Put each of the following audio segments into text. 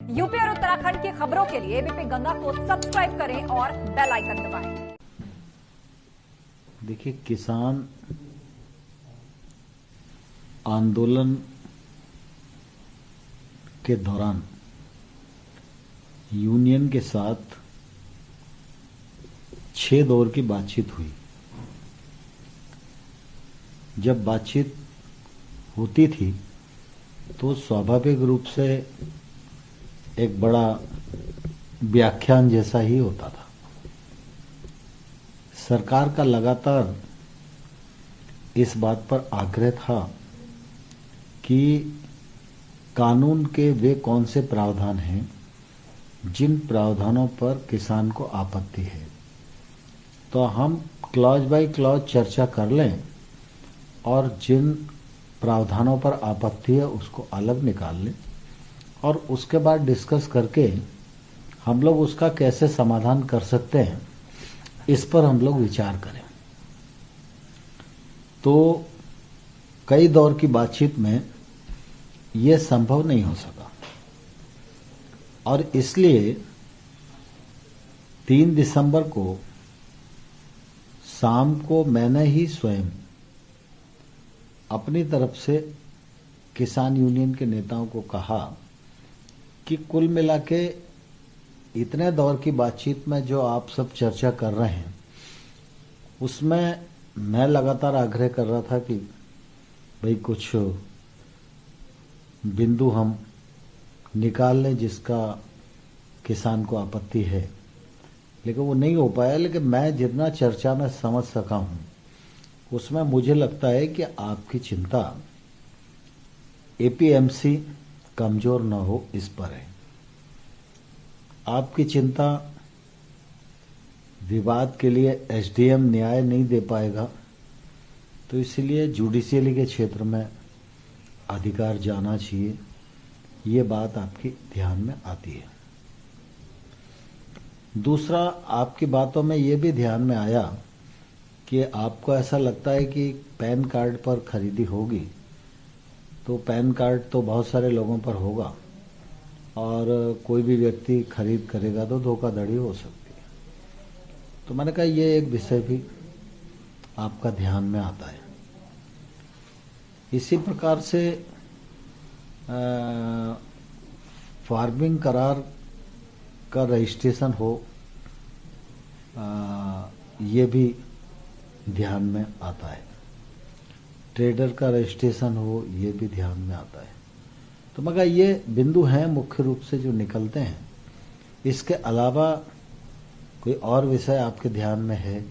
UP और उत्तराखंड की खबरों के लिए एबीपी गंगा को सब्सक्राइब करें और बेल आइकन दबाएं। देखिए, किसान आंदोलन के दौरान यूनियन के साथ 6 दौर की बातचीत हुई। जब बातचीत होती थी तो स्वाभाविक रूप से एक बड़ा व्याख्यान जैसा ही होता था। सरकार का लगातार इस बात पर आग्रह था कि कानून के वे कौन से प्रावधान हैं जिन प्रावधानों पर किसान को आपत्ति है, तो हम क्लॉज बाय क्लॉज चर्चा कर लें और जिन प्रावधानों पर आपत्ति है उसको अलग निकाल लें और उसके बाद डिस्कस करके हम लोग उसका कैसे समाधान कर सकते हैं, इस पर हम लोग विचार करें। तो कई दौर की बातचीत में यह संभव नहीं हो सका और इसलिए 3 दिसंबर को शाम को मैंने ही स्वयं अपनी तरफ से किसान यूनियन के नेताओं को कहा कि कुल मिला के इतने दौर की बातचीत में जो आप सब चर्चा कर रहे हैं उसमें मैं लगातार आग्रह कर रहा था कि भाई कुछ बिंदु हम निकाल लें जिसका किसान को आपत्ति है, लेकिन वो नहीं हो पाया। लेकिन मैं जितना चर्चा में समझ सका हूं उसमें मुझे लगता है कि आपकी चिंता एपीएमसी कमजोर न हो इस पर है। आपकी चिंता विवाद के लिए एसडीएम न्याय नहीं दे पाएगा, तो इसलिए जुडिशियली के क्षेत्र में अधिकार जाना चाहिए, ये बात आपकी ध्यान में आती है। दूसरा, आपकी बातों में ये भी ध्यान में आया कि आपको ऐसा लगता है कि पैन कार्ड पर खरीदी होगी तो पैन कार्ड तो बहुत सारे लोगों पर होगा और कोई भी व्यक्ति खरीद करेगा तो धोखाधड़ी हो सकती है। तो मैंने कहा ये एक विषय भी आपका ध्यान में आता है। इसी प्रकार से फार्मिंग करार का रजिस्ट्रेशन हो, ये भी ध्यान में आता है। ट्रेडर का रजिस्ट्रेशन हो, ये भी ध्यान में आता है। तो मगर ये बिंदु हैं मुख्य रूप से जो निकलते हैं। इसके अलावा कोई और विषय आपके ध्यान में है?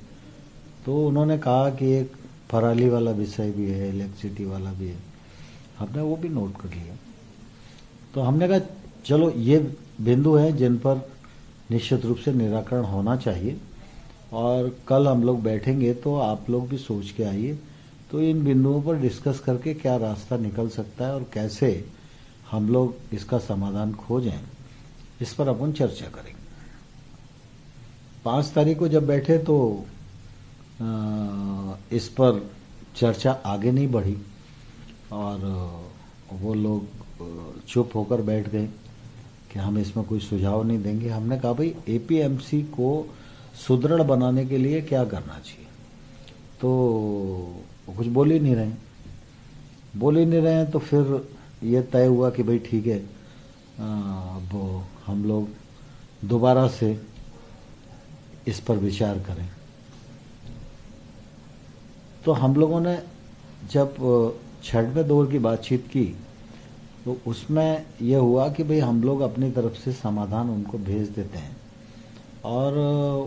तो उन्होंने कहा कि एक पराली वाला विषय भी है, इलेक्ट्रिसिटी वाला भी है, हमने वो भी नोट कर लिया। तो हमने कहा चलो ये बिंदु हैं जिन पर निश्चित रूप से निराकरण होना चाहिए और कल हम लोग बैठेंगे तो आप लोग भी सोच के आइए, तो इन बिंदुओं पर डिस्कस करके क्या रास्ता निकल सकता है और कैसे हम लोग इसका समाधान खोजें, इस पर अपन चर्चा करेंगे। 5 तारीख को जब बैठे तो इस पर चर्चा आगे नहीं बढ़ी और वो लोग चुप होकर बैठ गए कि हम इसमें कोई सुझाव नहीं देंगे। हमने कहा भाई एपीएमसी को सुदृढ़ बनाने के लिए क्या करना चाहिए, तो वो कुछ बोल ही नहीं रहे। तो फिर ये तय हुआ कि भाई ठीक है, वो हम लोग दोबारा से इस पर विचार करें। तो हम लोगों ने जब 6वें दौर की बातचीत की तो उसमें यह हुआ कि भाई हम लोग अपनी तरफ से समाधान उनको भेज देते हैं और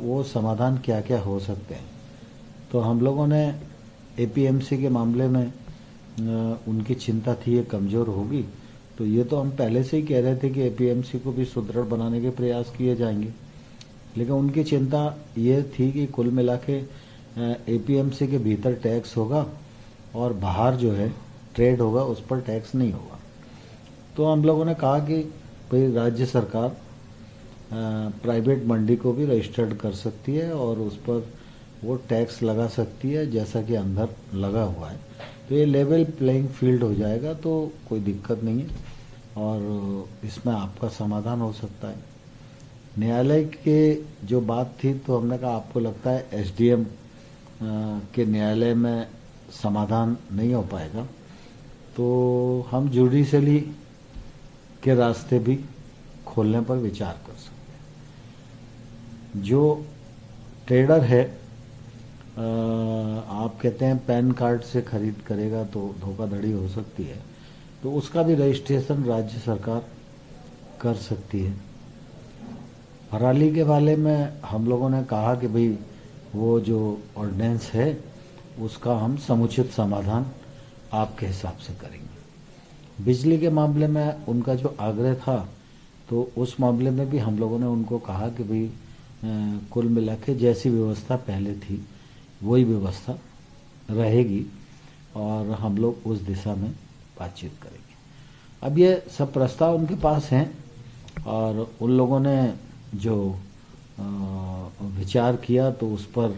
वो समाधान क्या क्या हो सकते हैं। तो हम लोगों ने एपीएमसी के मामले में उनकी चिंता थी ये कमज़ोर होगी, तो ये तो हम पहले से ही कह रहे थे कि एपीएमसी को भी सुदृढ़ बनाने के प्रयास किए जाएंगे। लेकिन उनकी चिंता ये थी कि कुल मिला के एपीएमसी के भीतर टैक्स होगा और बाहर जो है ट्रेड होगा उस पर टैक्स नहीं होगा। तो हम लोगों ने कहा कि भाई राज्य सरकार प्राइवेट मंडी को भी रजिस्टर्ड कर सकती है और उस पर वो टैक्स लगा सकती है जैसा कि अंदर लगा हुआ है। तो ये लेवल प्लेइंग फील्ड हो जाएगा, तो कोई दिक्कत नहीं है और इसमें आपका समाधान हो सकता है। न्यायालय के जो बात थी तो हमने कहा आपको लगता है एसडीएम के न्यायालय में समाधान नहीं हो पाएगा, तो हम जुडिशली के रास्ते भी खोलने पर विचार कर सकते हैं। जो ट्रेडर है, आप कहते हैं पैन कार्ड से खरीद करेगा तो धोखाधड़ी हो सकती है, तो उसका भी रजिस्ट्रेशन राज्य सरकार कर सकती है। पराली के बारे में हम लोगों ने कहा कि भाई वो जो ऑर्डिनेंस है उसका हम समुचित समाधान आपके हिसाब से करेंगे। बिजली के मामले में उनका जो आग्रह था, तो उस मामले में भी हम लोगों ने उनको कहा कि भाई कुल मिला के जैसी व्यवस्था पहले थी वही व्यवस्था रहेगी और हम लोग उस दिशा में बातचीत करेंगे। अब ये सब प्रस्ताव उनके पास हैं और उन लोगों ने जो विचार किया तो उस पर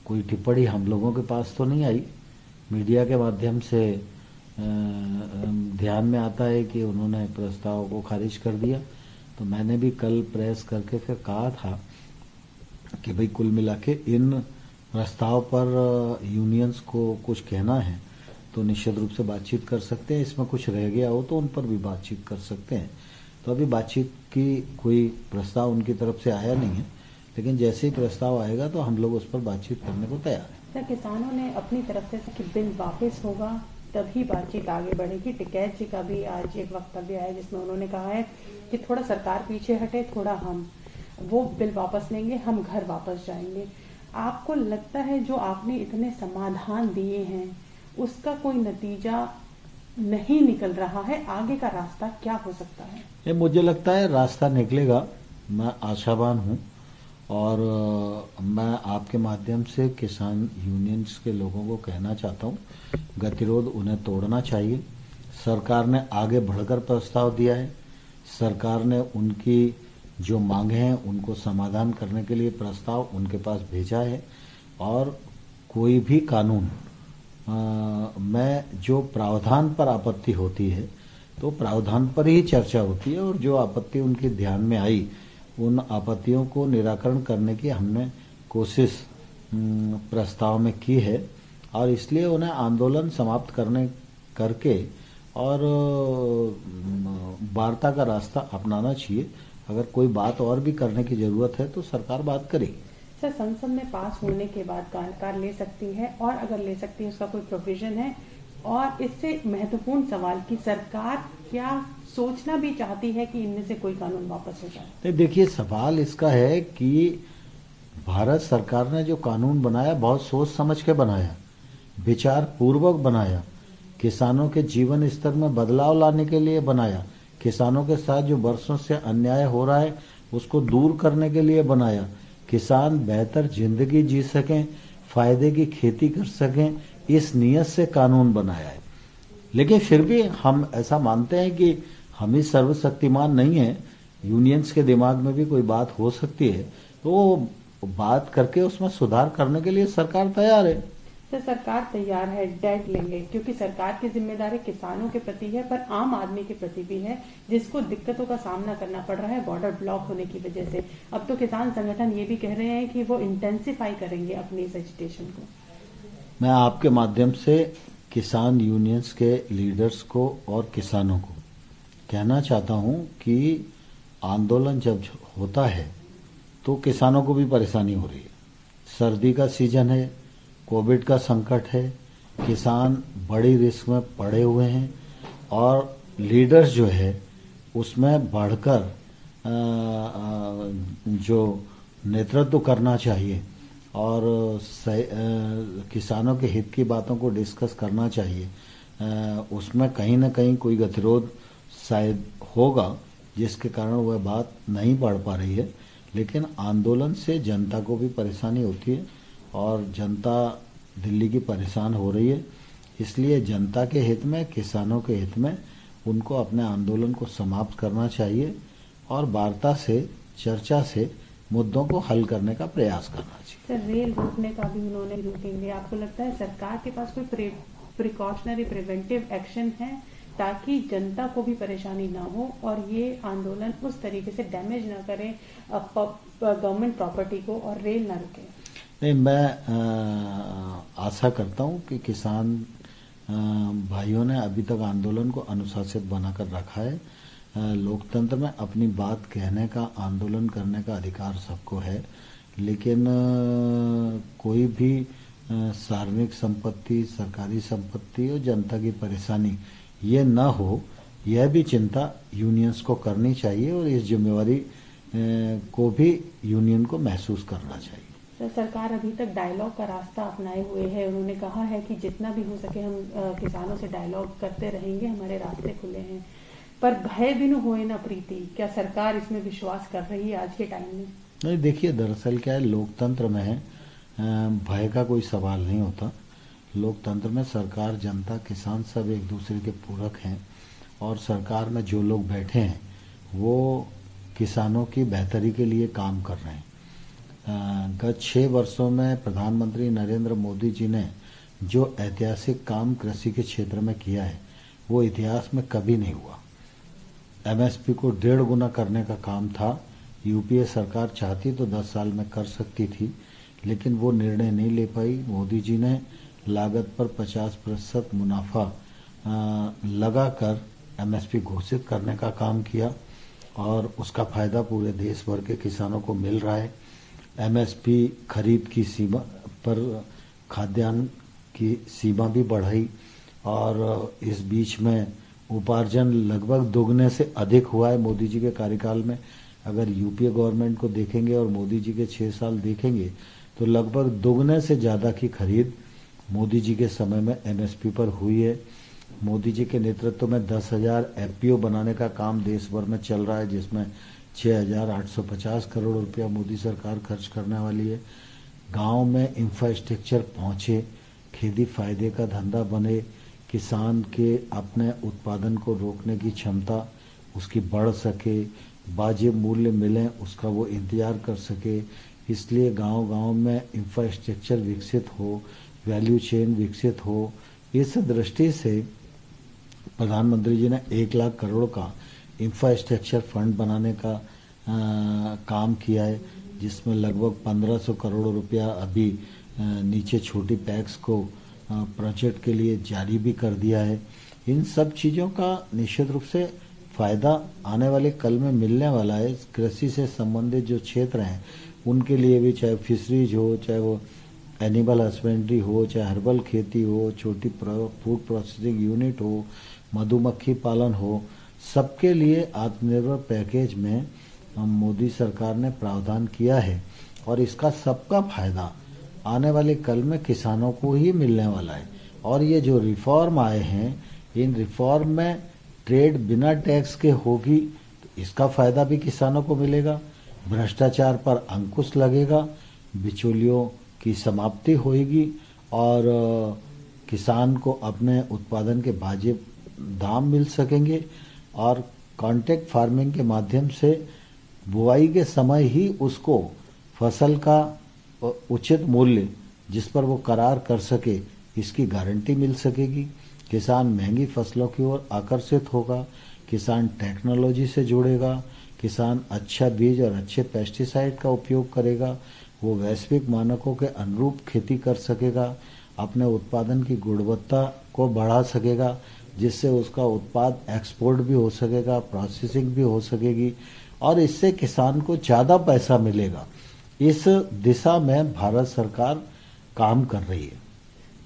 कोई टिप्पणी हम लोगों के पास तो नहीं आई। मीडिया के माध्यम से ध्यान में आता है कि उन्होंने प्रस्ताव को खारिज कर दिया, तो मैंने भी कल प्रेस करके फिर कहा था कि भाई कुल मिला के इन प्रस्ताव पर यूनियंस को कुछ कहना है तो निश्चित रूप से बातचीत कर सकते हैं। इसमें कुछ रह गया हो तो उन पर भी बातचीत कर सकते हैं। तो अभी बातचीत की कोई प्रस्ताव उनकी तरफ से आया नहीं है, लेकिन जैसे ही प्रस्ताव आएगा तो हम लोग उस पर बातचीत करने को तैयार हैं। सर, किसानों ने अपनी तरफ से कि बिल वापस होगा तभी बातचीत आगे बढ़ेगी। टिकैत जी का भी आज एक वक्तव्य है जिसमें उन्होंने कहा है कि थोड़ा सरकार पीछे हटे, थोड़ा हम वो बिल वापस लेंगे, हम घर वापस जाएंगे। आपको लगता है जो आपने इतने समाधान दिए हैं उसका कोई नतीजा नहीं निकल रहा है? आगे का रास्ता क्या हो सकता है? ये मुझे लगता है रास्ता निकलेगा, मैं आशावान हूँ और मैं आपके माध्यम से किसान यूनियंस के लोगों को कहना चाहता हूँ, गतिरोध उन्हें तोड़ना चाहिए। सरकार ने आगे बढ़कर प्रस्ताव दिया है, सरकार ने उनकी जो मांगे हैं उनको समाधान करने के लिए प्रस्ताव उनके पास भेजा है और कोई भी कानून में जो प्रावधान पर आपत्ति होती है तो प्रावधान पर ही चर्चा होती है और जो आपत्ति उनके ध्यान में आई उन आपत्तियों को निराकरण करने की हमने कोशिश प्रस्ताव में की है और इसलिए उन्हें आंदोलन समाप्त करके और वार्ता का रास्ता अपनाना चाहिए। अगर कोई बात और भी करने की जरूरत है तो सरकार बात करेगी। सर, संसद में पास होने के बाद सरकार ले सकती है और अगर ले सकती है उसका कोई प्रोविजन है? और इससे महत्वपूर्ण सवाल कि सरकार क्या सोचना भी चाहती है कि इनमें से कोई कानून वापस हो जाए? देखिए, सवाल इसका है कि भारत सरकार ने जो कानून बनाया बहुत सोच समझ के बनाया, विचार पूर्वक बनाया, किसानों के जीवन स्तर में बदलाव लाने के लिए बनाया, किसानों के साथ जो वर्षों से अन्याय हो रहा है उसको दूर करने के लिए बनाया, किसान बेहतर जिंदगी जी सकें, फायदे की खेती कर सकें, इस नियत से कानून बनाया है। लेकिन फिर भी हम ऐसा मानते हैं कि हम ही सर्वशक्तिमान नहीं है, यूनियंस के दिमाग में भी कोई बात हो सकती है, तो बात करके उसमें सुधार करने के लिए सरकार तैयार है। सर, सरकार तैयार है, डेट लेंगे, क्योंकि सरकार की जिम्मेदारी किसानों के प्रति है पर आम आदमी के प्रति भी है जिसको दिक्कतों का सामना करना पड़ रहा है बॉर्डर ब्लॉक होने की वजह से। अब तो किसान संगठन ये भी कह रहे हैं कि वो इंटेंसिफाई करेंगे अपनी इस एजिटेशन को। मैं आपके माध्यम से किसान यूनियंस के लीडर्स को और किसानों को कहना चाहता हूं कि आंदोलन जब होता है तो किसानों को भी परेशानी हो रही है। सर्दी का सीजन है, कोविड का संकट है, किसान बड़ी रिस्क में पड़े हुए हैं और लीडर्स जो है उसमें बढ़कर जो नेतृत्व करना चाहिए और किसानों के हित की बातों को डिस्कस करना चाहिए, उसमें कहीं ना कहीं कोई गतिरोध शायद होगा जिसके कारण वह बात नहीं बढ़ पा रही है। लेकिन आंदोलन से जनता को भी परेशानी होती है और जनता दिल्ली की परेशान हो रही है, इसलिए जनता के हित में, किसानों के हित में उनको अपने आंदोलन को समाप्त करना चाहिए और वार्ता से, चर्चा से मुद्दों को हल करने का प्रयास करना चाहिए। सर, रेल रोकने का भी उन्होंने रोकेंगे। आपको लगता है सरकार के पास कोई प्रिकॉशनरी प्रिवेंटिव एक्शन है ताकि जनता को भी परेशानी ना हो और ये आंदोलन उस तरीके से डैमेज ना करे गवर्नमेंट प्रॉपर्टी को और रेल ना रुके। नहीं, मैं आशा करता हूं कि किसान भाइयों ने अभी तक आंदोलन को अनुशासित बनाकर रखा है। लोकतंत्र में अपनी बात कहने का, आंदोलन करने का अधिकार सबको है, लेकिन कोई भी सार्वजनिक संपत्ति, सरकारी संपत्ति और जनता की परेशानी ये न हो, यह भी चिंता यूनियंस को करनी चाहिए और इस जिम्मेवारी को भी यूनियन को महसूस करना चाहिए। सर, सरकार अभी तक डायलॉग का रास्ता अपनाए हुए है। उन्होंने कहा है कि जितना भी हो सके हम किसानों से डायलॉग करते रहेंगे, हमारे रास्ते खुले हैं। पर भय बिनु होए ना प्रीति, क्या सरकार इसमें विश्वास कर रही है आज के टाइम में? नहीं, देखिए, दरअसल क्या है, लोकतंत्र में भय का कोई सवाल नहीं होता। लोकतंत्र में सरकार, जनता, किसान सब एक दूसरे के पूरक हैं और सरकार में जो लोग बैठे हैं वो किसानों की बेहतरी के लिए काम कर रहे हैं। गत 6 वर्षों में प्रधानमंत्री नरेंद्र मोदी जी ने जो ऐतिहासिक काम कृषि के क्षेत्र में किया है वो इतिहास में कभी नहीं हुआ। एमएसपी को 1.5 गुना करने का काम था। यूपीए सरकार चाहती तो 10 साल में कर सकती थी, लेकिन वो निर्णय नहीं ले पाई। मोदी जी ने लागत पर 50% मुनाफा लगाकर एमएसपी घोषित करने का काम किया और उसका फायदा पूरे देश भर के किसानों को मिल रहा है। एमएसपी खरीद की सीमा पर खाद्यान्न की सीमा भी बढ़ाई और इस बीच में उपार्जन लगभग दोगुने से अधिक हुआ है मोदी जी के कार्यकाल में। अगर यूपीए गवर्नमेंट को देखेंगे और मोदी जी के 6 साल देखेंगे तो लगभग दोगुने से ज्यादा की खरीद मोदी जी के समय में एमएसपी पर हुई है। मोदी जी के नेतृत्व में 10,000 एफपीओ बनाने का काम देश भर में चल रहा है, जिसमें 6,850 करोड़ रुपया मोदी सरकार खर्च करने वाली है। गांव में इंफ्रास्ट्रक्चर पहुंचे, खेती फायदे का धंधा बने, किसान के अपने उत्पादन को रोकने की क्षमता उसकी बढ़ सके, वाजिब मूल्य मिले उसका वो इंतजार कर सके। इसलिए गांव-गांव में इंफ्रास्ट्रक्चर विकसित हो, वैल्यू चेन विकसित हो। इस दृष्टि से प्रधानमंत्री जी ने 1 लाख करोड़ का इंफ्रास्ट्रक्चर फंड बनाने का काम किया है, जिसमें लगभग 1500 करोड़ रुपया अभी नीचे छोटी पैक्स को प्रोजेक्ट के लिए जारी भी कर दिया है। इन सब चीज़ों का निश्चित रूप से फायदा आने वाले कल में मिलने वाला है। कृषि से संबंधित जो क्षेत्र हैं उनके लिए भी, चाहे फिशरीज हो, चाहे वो एनिमल हस्बेंड्री हो, चाहे हर्बल खेती हो, छोटी फूड प्रोसेसिंग यूनिट हो, मधुमक्खी पालन हो, सबके लिए आत्मनिर्भर पैकेज में मोदी सरकार ने प्रावधान किया है और इसका सबका फायदा आने वाले कल में किसानों को ही मिलने वाला है। और ये जो रिफॉर्म आए हैं, इन रिफॉर्म में ट्रेड बिना टैक्स के होगी तो इसका फायदा भी किसानों को मिलेगा। भ्रष्टाचार पर अंकुश लगेगा, बिचौलियों की समाप्ति होगी और किसान को अपने उत्पादन के वाजिब दाम मिल सकेंगे और कॉन्ट्रैक्ट फार्मिंग के माध्यम से बुआई के समय ही उसको फसल का उचित मूल्य जिस पर वो करार कर सके, इसकी गारंटी मिल सकेगी। किसान महंगी फसलों की ओर आकर्षित होगा, किसान टेक्नोलॉजी से जुड़ेगा, किसान अच्छा बीज और अच्छे पेस्टिसाइड का उपयोग करेगा, वो वैश्विक मानकों के अनुरूप खेती कर सकेगा, अपने उत्पादन की गुणवत्ता को बढ़ा सकेगा, जिससे उसका उत्पाद एक्सपोर्ट भी हो सकेगा, प्रोसेसिंग भी हो सकेगी और इससे किसान को ज्यादा पैसा मिलेगा। इस दिशा में भारत सरकार काम कर रही है।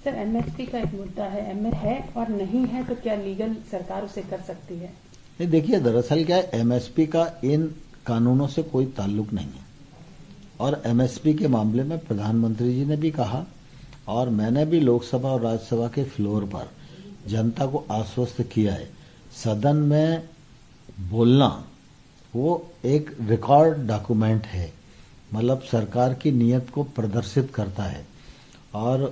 सर, एमएसपी का एक मुद्दा है, एमएस है और नहीं है तो क्या लीगल सरकार उसे कर सकती है? नहीं, देखिए, दरअसल क्या है, एमएसपी का इन कानूनों से कोई ताल्लुक नहीं है और एमएसपी के मामले में प्रधानमंत्री जी ने भी कहा और मैंने भी लोकसभा और राज्यसभा के फ्लोर पर जनता को आश्वस्त किया है। सदन में बोलना वो एक रिकॉर्ड डॉक्यूमेंट है, मतलब सरकार की नीयत को प्रदर्शित करता है और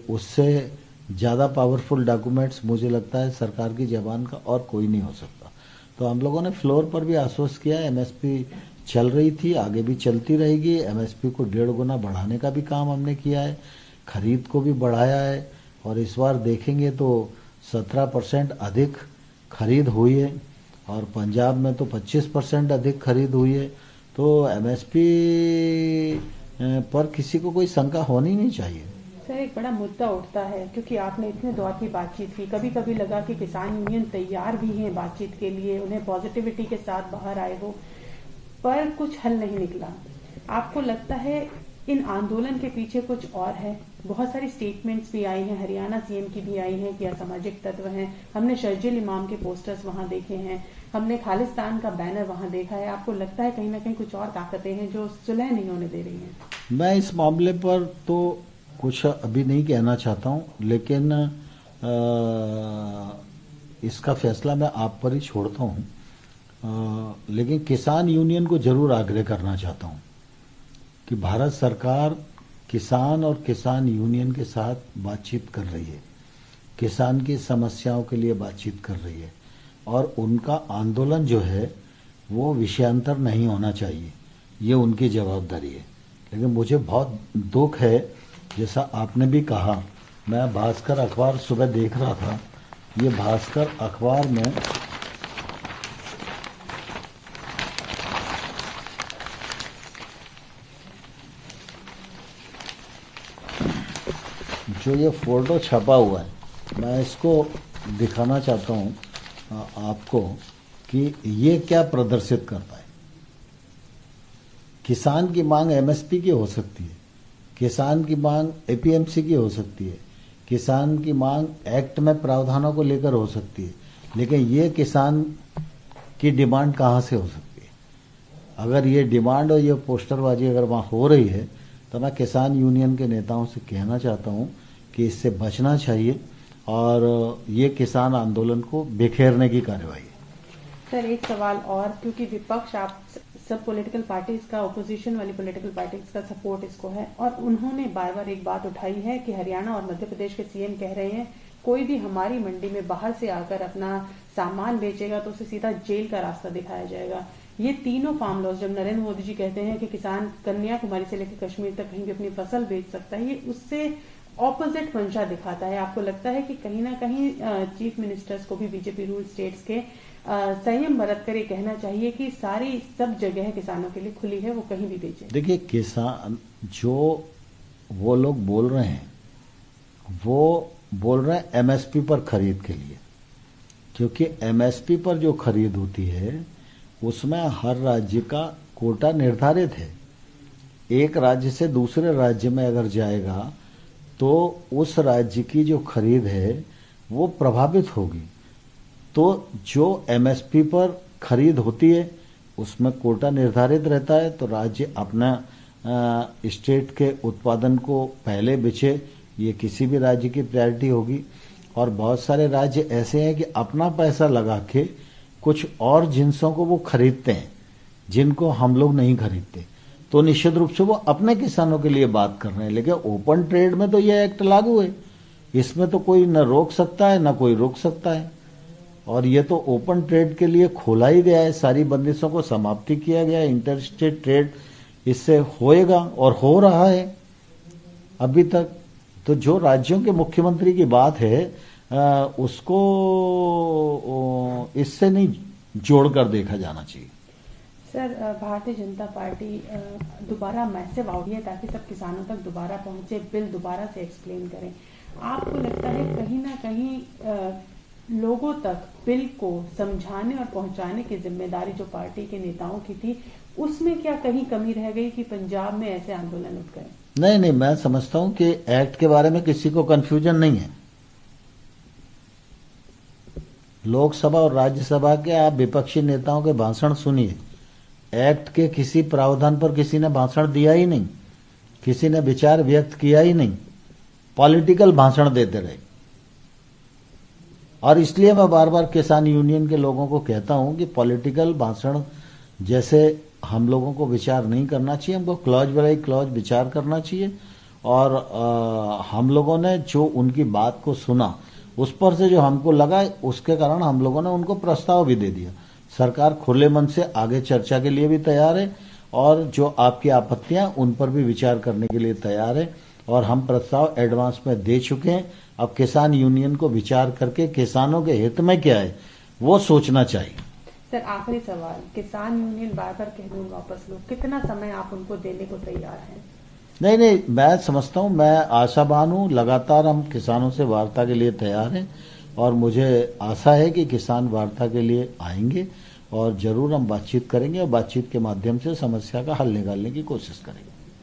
उससे ज्यादा पावरफुल डॉक्यूमेंट्स मुझे लगता है सरकार की जबान का और कोई नहीं हो सकता। तो हम लोगों ने फ्लोर पर भी आश्वस्त किया, एमएसपी चल रही थी, आगे भी चलती रहेगी। एमएसपी को 1.5 गुना बढ़ाने का भी काम हमने किया है, खरीद को भी बढ़ाया है और इस बार देखेंगे तो 17% अधिक खरीद हुई है और पंजाब में तो 25% अधिक खरीद हुई है, तो एमएसपी पर किसी को कोई शंका होनी नहीं चाहिए। सर, एक बड़ा मुद्दा उठता है क्योंकि आपने इतने दौर की बातचीत की, कभी कभी लगा कि किसान यूनियन तैयार भी हैं बातचीत के लिए, उन्हें पॉजिटिविटी के साथ बाहर आए हो, पर कुछ हल नहीं निकला। आपको लगता है इन आंदोलन के पीछे कुछ और है? बहुत सारी स्टेटमेंट्स भी आई हैं, हरियाणा सीएम की भी आई हैं कि असामाजिक तत्व हैं, हमने शर्जील इमाम के पोस्टर्स वहां देखे हैं, हमने खालिस्तान का बैनर वहां देखा है। आपको लगता है कहीं ना कहीं कुछ और ताकतें हैं जो सुलह नहीं होने दे रही हैं? मैं इस मामले पर तो कुछ अभी नहीं कहना चाहता हूं, लेकिन इसका फैसला मैं आप पर ही छोड़ता हूं। लेकिन किसान यूनियन को जरूर आग्रह करना चाहता हूं कि भारत सरकार किसान और किसान यूनियन के साथ बातचीत कर रही है, किसान की समस्याओं के लिए बातचीत कर रही है, और उनका आंदोलन जो है वो विषयांतर नहीं होना चाहिए, ये उनकी जवाबदारी है। लेकिन मुझे बहुत दुख है, जैसा आपने भी कहा, मैं भास्कर अखबार सुबह देख रहा था, ये भास्कर अखबार में जो ये फोटो छपा हुआ है, मैं इसको दिखाना चाहता हूं आपको कि ये क्या प्रदर्शित करता है। किसान की मांग एमएसपी की हो सकती है, किसान की मांग एपीएमसी की हो सकती है, किसान की मांग एक्ट में प्रावधानों को लेकर हो सकती है, लेकिन ये किसान की डिमांड कहां से हो सकती है? अगर ये डिमांड और ये पोस्टरबाजी अगर वहां हो रही है, तो मैं किसान यूनियन के नेताओं से कहना चाहता हूं कि इससे बचना चाहिए और ये किसान आंदोलन को बिखेरने की कार्रवाई है। सर, एक सवाल और, क्योंकि विपक्ष आप सब पॉलिटिकल पार्टीज का, ओपोजिशन वाली पॉलिटिकल पार्टीज का सपोर्ट इसको है, और उन्होंने बार बार एक बात उठाई है कि हरियाणा और मध्य प्रदेश के सीएम कह रहे हैं कोई भी हमारी मंडी में बाहर से आकर अपना सामान बेचेगा तो उसे सीधा जेल का रास्ता दिखाया जाएगा। ये तीनों फार्म लॉज, जब नरेंद्र मोदी जी कहते हैं कि किसान कन्याकुमारी से लेकर कश्मीर तक कहीं भी अपनी फसल बेच सकता है, ये उससे ऑपोजिट मंशा दिखाता है। आपको लगता है कि कहीं ना कहीं चीफ मिनिस्टर्स को भी बीजेपी रूल स्टेट्स के संयम बरत कर ये कहना चाहिए कि सारी सब जगह किसानों के लिए खुली है, वो कहीं भी बेचे? देखिए, किसान जो वो लोग बोल रहे हैं, वो बोल रहे हैं एमएसपी पर खरीद के लिए, क्योंकि एमएसपी पर जो खरीद होती है उसमें हर राज्य का कोटा निर्धारित है। एक राज्य से दूसरे राज्य में अगर जाएगा तो उस राज्य की जो खरीद है वो प्रभावित होगी। तो जो एमएसपी पर खरीद होती है उसमें कोटा निर्धारित रहता है, तो राज्य अपना स्टेट के उत्पादन को पहले बेचे, ये किसी भी राज्य की प्रायोरिटी होगी। और बहुत सारे राज्य ऐसे हैं कि अपना पैसा लगा के कुछ और जिन्सों को वो खरीदते हैं जिनको हम लोग नहीं खरीदते, तो निश्चित रूप से वो अपने किसानों के लिए बात कर रहे हैं। लेकिन ओपन ट्रेड में तो ये एक्ट लागू है, इसमें तो कोई न रोक सकता है न कोई रोक सकता है, और ये तो ओपन ट्रेड के लिए खोला ही गया है, सारी बंदिशों को समाप्ति किया गया है। इंटरस्टेट ट्रेड इससे होएगा और हो रहा है अभी तक। तो जो राज्यों के मुख्यमंत्री की बात है उसको इससे नहीं जोड़कर देखा जाना चाहिए। सर, भारतीय जनता पार्टी दोबारा मैसेव आउट है ताकि सब किसानों तक दोबारा पहुंचे, बिल दोबारा से एक्सप्लेन करें। आपको लगता है कहीं ना कहीं लोगों तक बिल को समझाने और पहुंचाने की जिम्मेदारी जो पार्टी के नेताओं की थी, उसमें क्या कहीं कमी रह गई कि पंजाब में ऐसे आंदोलन उठ गए? नहीं, मैं समझता हूं कि एक्ट के बारे में किसी को कंफ्यूजन नहीं है। लोकसभा और राज्यसभा के आप विपक्षी नेताओं के भाषण सुनिए, एक्ट के किसी प्रावधान पर किसी ने भाषण दिया ही नहीं, किसी ने विचार व्यक्त किया ही नहीं, पॉलिटिकल भाषण देते रहे। और इसलिए मैं बार बार किसान यूनियन के लोगों को कहता हूं कि पॉलिटिकल भाषण जैसे हम लोगों को विचार नहीं करना चाहिए, हमको क्लॉज बाय क्लॉज विचार करना चाहिए। और हम लोगों ने जो उनकी बात को सुना, उस पर से जो हमको लगा, उसके कारण हम लोगों ने उनको प्रस्ताव भी दे दिया। सरकार खुले मन से आगे चर्चा के लिए भी तैयार है, और जो आपकी आपत्तियां उन पर भी विचार करने के लिए तैयार है, और हम प्रस्ताव एडवांस में दे चुके हैं। अब किसान यूनियन को विचार करके किसानों के हित में क्या है वो सोचना चाहिए। सर आखिरी सवाल, किसान यूनियन बार बार कह रही है वापस लो, कितना समय आप उनको देने को तैयार हैं? नहीं, मैं समझता हूँ, मैं आशावान हूँ, लगातार हम किसानों से वार्ता के लिए तैयार हैं और मुझे आशा है कि किसान वार्ता के लिए आएंगे और जरूर हम बातचीत करेंगे और बातचीत के माध्यम से समस्या का हल निकालने की कोशिश करेंगे।